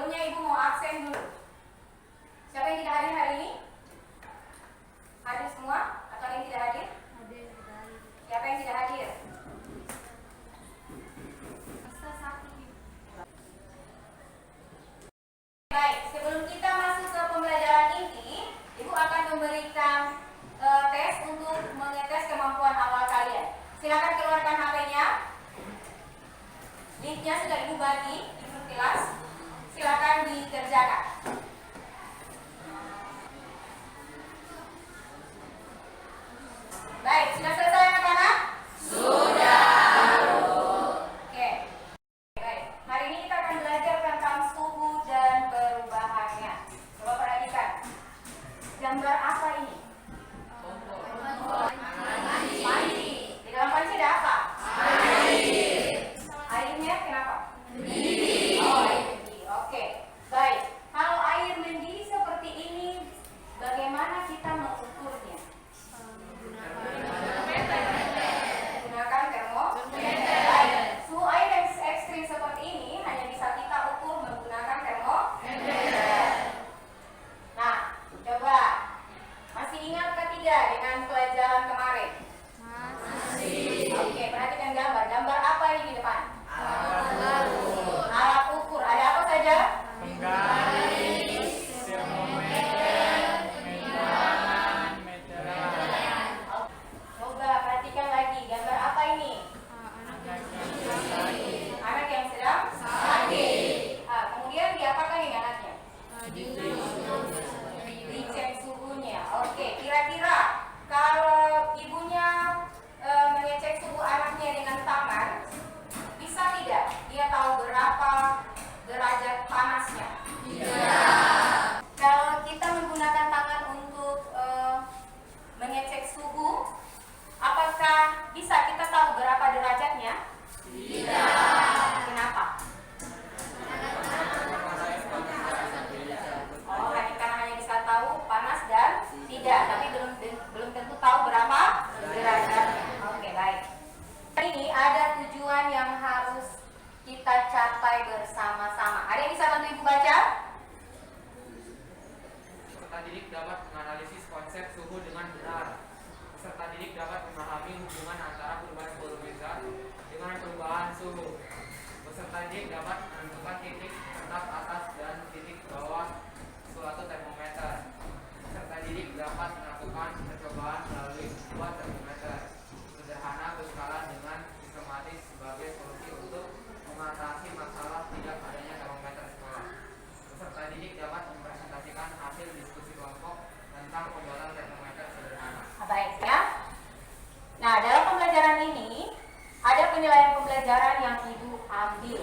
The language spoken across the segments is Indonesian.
Sebelumnya Ibu mau absen dulu. Siapa yang tidak hadir hari ini? Hadir semua? Atau yang tidak hadir? Hadir. Siapa yang tidak hadir? Baik, sebelum kita masuk ke pembelajaran inti, Ibu akan memberikan tes untuk mengetes kemampuan awal kalian. Silakan keluarkan HP-nya. Linknya sudah Ibu bagi di grup kelas. Silakan dikerjakan. Baik, sudah selesai anak-anak? Sudah. Oke. Baik, hari ini kita akan belajar tentang suhu dan perubahannya. Coba perhatikan. Gambar apa ini? Mandi. Di dalam panci ada apa? Airnya kenapa? Mendidih. Oh, air mendidih. Oke. Baik. Kalau air mendidih seperti ini, bagaimana kita mengukurnya? Gunakan termometer. Baik. Suhu air yang ekstrim seperti ini hanya bisa kita ukur menggunakan termometer. Nah, coba masih ingat ketiga dengan pelajaran kemarin? Masih. Oke, perhatikan gambar. Gambar apa ini di depan? Alat ukur. Ada apa saja? Penggaris, termometer, timbangan, meteran. Coba perhatikan lagi. Gambar apa ini? Anak yang sedang sakit. Kemudian diapakan ini anaknya? Dicek suhunya. Oke, kira-kira kalau ibunya mengecek suhu anaknya dengan tangan, bisa tidak dia tahu berapa derajat panasnya? Tidak. Kalau kita menggunakan tangan untuk mengecek suhu, apakah bisa kita tahu berapa derajatnya? Tidak. Kenapa? Oh, karena hanya bisa tahu panas dan tidak, tapi belum tentu tahu berapa derajatnya. Oke, baik. Ini ada tujuan yang harus kita capai bersama-sama. Ada yang bisa bantu Ibu baca? Peserta didik dapat menganalisis konsep suhu dengan benar. Peserta didik dapat memahami hubungan antara perubahan volume zat dengan perubahan suhu. Peserta didik dapat menentukan titik tetap atas dan titik bawah suatu termometer. Peserta didik dapat melakukan percobaan melalui dua termometer sederhana berskala dengan sistematis sebagai solusi untuk mengatasi masalah tidak adanya termometer sekolah. Peserta didik dapat mempresentasikan hasil diskusi kelompok tentang pembuatan termometer sederhana. Baik ya. Nah, dalam pembelajaran ini ada penilaian pembelajaran yang Ibu ambil.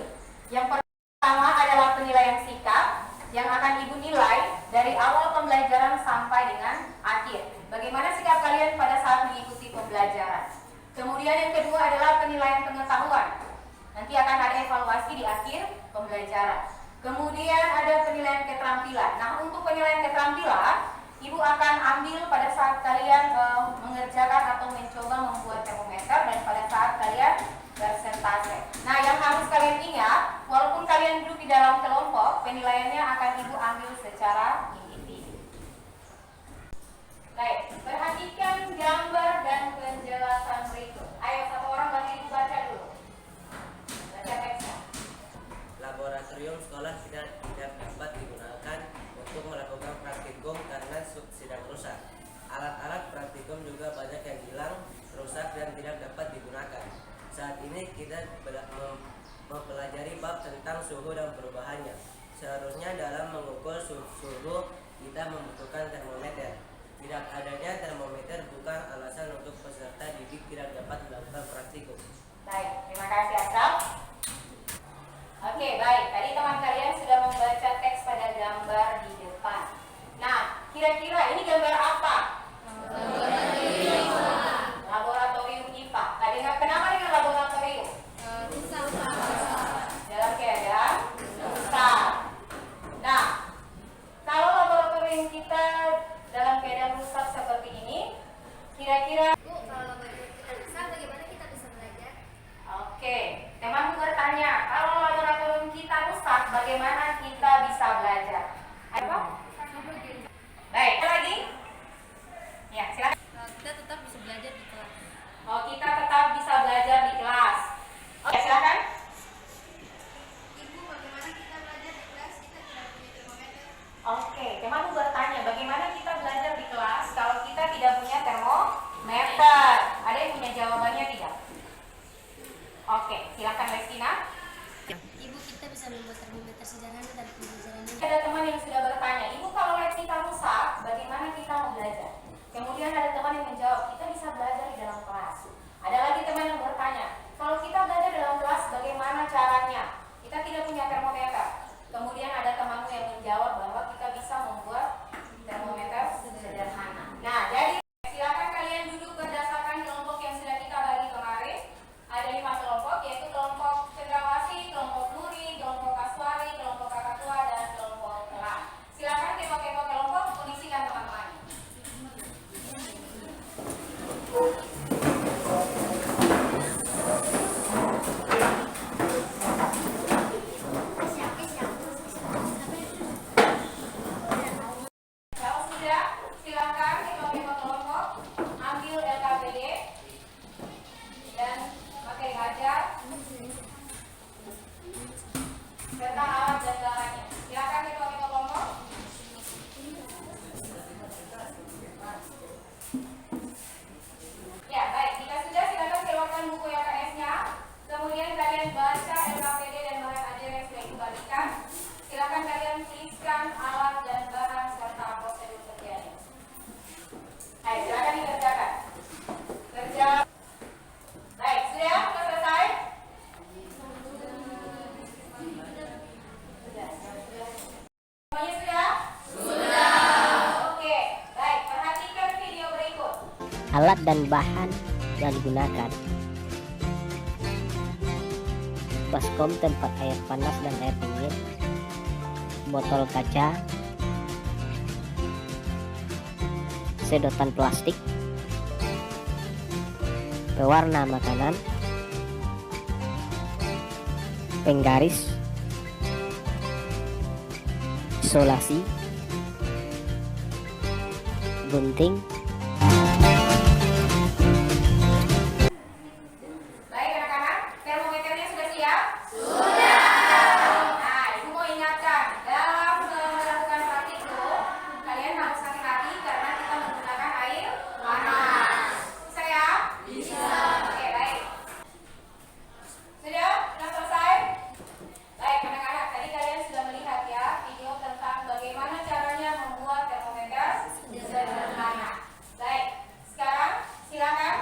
Yang pertama adalah penilaian sikap yang akan Ibu nilai dari awal pembelajaran sampai dengan akhir. Bagaimana sikap kalian pada saat mengikuti pembelajaran? Kemudian yang kedua adalah penilaian pengetahuan. Nanti akan ada evaluasi di akhir pembelajaran. Kemudian ada penilaian keterampilan. Nah, untuk penilaian keterampilan, Ibu akan ambil pada saat kalian mengerjakan atau mencoba membuat termometer dan pada saat kalian bersentase. Nah, yang harus kalian ingat, walaupun kalian duduk di dalam kelompok, penilaiannya akan Ibu ambil secara individu. Baik, perhatikan gambar dan penjelasan berikut. Ayo, satu orang bantu Ibu baca dulu. Baca teksnya. Laboratorium sekolah tidak dapat digunakan untuk melakukan praktikum karena sedang rusak. Alat-alat praktikum juga banyak yang hilang, rusak dan tidak dapat digunakan. Saat ini kita mempelajari bab tentang suhu dan perubahannya. Seharusnya dalam mengukur suhu kita membutuhkan termometer. Tidak adanya termometer bukan alasan untuk peserta didik tidak dapat melakukan praktikum. Baik, terima kasih Asraf. Oke, baik. Tadi teman kalian sudah membaca teks pada gambar di depan. Nah, kira-kira ini gambar apa? Laboratorium IPA. Tadi kenapa dengan laboratorium? Dalam keadaan rusak. Nah, kalau laboratorium kita dalam keadaan rusak seperti ini, kira-kira Kalau laboratorium kita rusak, bagaimana kita bisa belajar? Oke, teman bertanya, kalau laboratorium kita rusak, bagaimana Silakan Lestina. Ibu, kita bisa membuat termometer sederhana dari pembelajaran ini. Ada teman yang sudah bertanya, Ibu kalau lab kita rusak, bagaimana kita mau belajar? Kemudian ada teman yang menjawab, kita bisa belajar di dalam kelas. Ada lagi teman yang bertanya, kalau kita belajar dalam kelas, bagaimana caranya? Kita tidak punya termometer. Kemudian ada temanmu yang menjawab bahwa kita bisa membuat termometer sederhana. Nah, jadi silakan kalian duduk berdasarkan kelompok yang sudah kita bagi kemarin. Ada 5 kelompok, yaitu kelompok cendrawasih, kelompok nuri, kelompok kaswari, kelompok kakak tua, dan kelompok kelam. Silakan kelompok kelompok kondisikan teman-teman. Kalau sudah, silakan kelompok ambil LKPD dan materi ajar serta alat dan bahannya. Silakan kelompok. Ya, baik. Jika sudah, silakan keluarkan buku LKS-nya. Kemudian kalian baca LKPD dan bahan ajar yang sudah dibalikan. Silakan kalian tuliskan alat dan bahan serta prosedur kerjanya. Baik, silakan dikerjakan. Kerja. Baik, sudah selesai? Semuanya sudah? Sudah. Oke, baik. Perhatikan video berikut. Alat dan bahan yang digunakan: baskom tempat air panas dan air dingin, botol kaca, sedotan plastik, pewarna makanan, penggaris, isolasi, gunting. Baik anak-anak, termometernya sudah siap? Sudah. Nah, Ibu mau ingatkan, dalam melakukan praktikum, kalian harus hati-hati karena kita menggunakan air panas. Bisa ya? Bisa. Oke, baik. Sudah? Sudah selesai? Baik anak-anak, tadi kalian sudah melihat ya video tentang bagaimana caranya membuat termometer sederhana. Baik, sekarang silakan.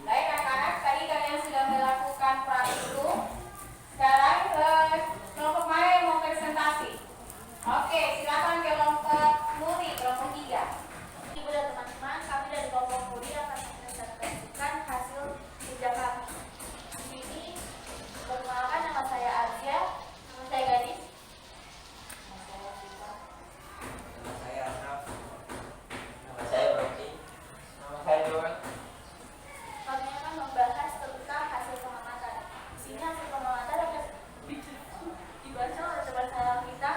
Baik anak-anak, tadi kalian sudah melakukan praktikum. Sekarang kelompok mana yang mau presentasi? Oke, silakan kelompok Muri, kelompok 3. Ibu dan teman-teman, kami dari kelompok Muri akan mempresentasikan hasil kerja kami. Di sini, perkenalkan, nama saya Arzia, nama saya Gadis. Nama saya Arnaf. Nama saya Rocky. Nama saya Joel. Kami akan membahas tentang hasil pengamatan. Di sini hasil pengamatan dapat dibaca oleh teman saya kita.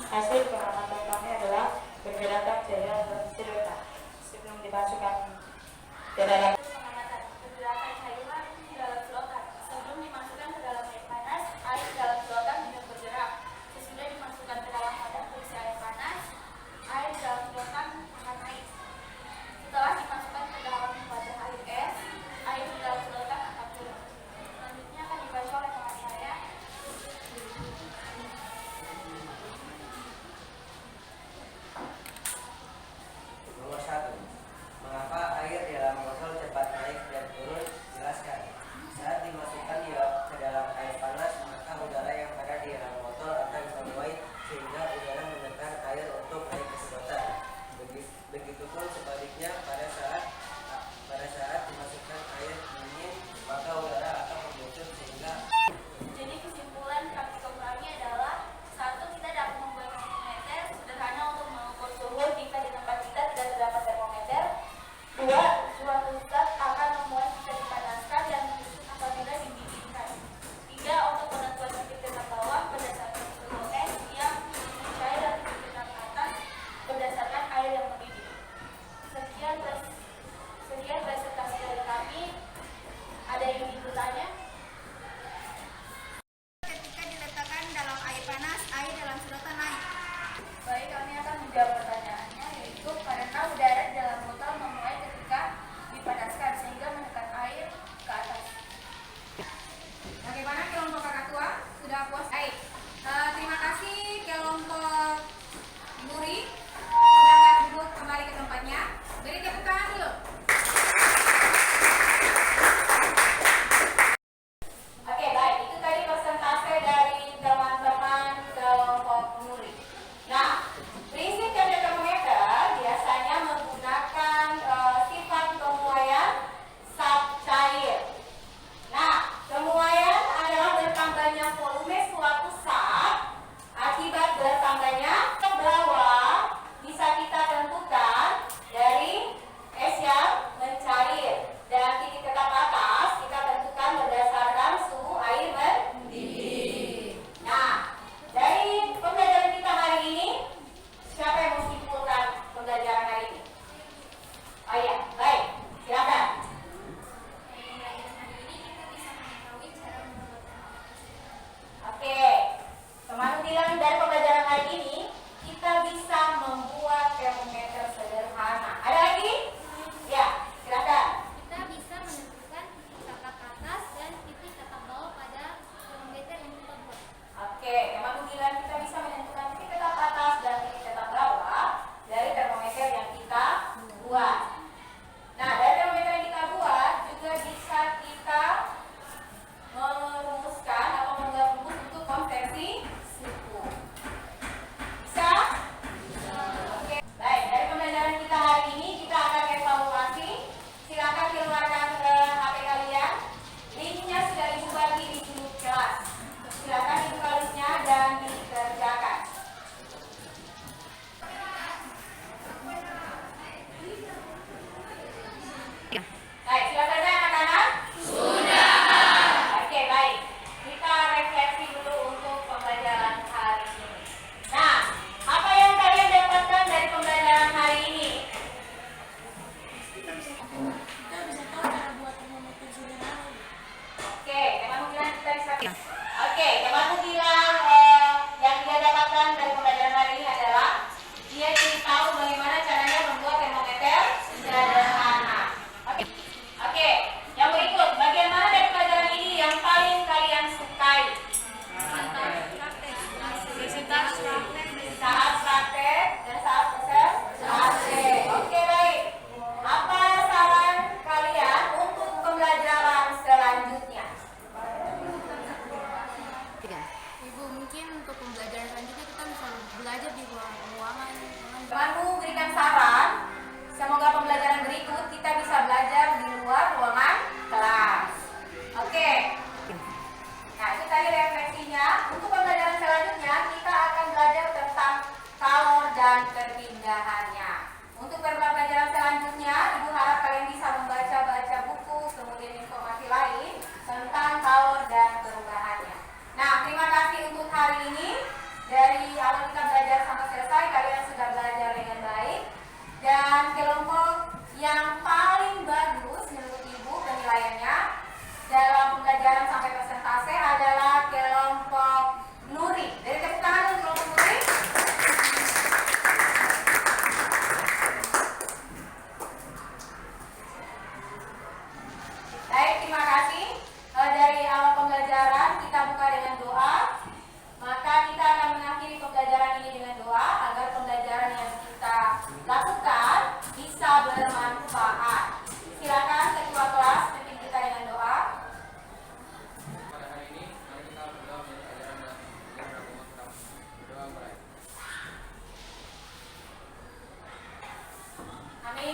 Hasil pengamatan kami adalah pergerakan cahaya dan silueta. Sebelum dimasukkan ke dalam Pengamatan pergerakan cairan di dalam selokan.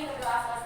berdoa selesai.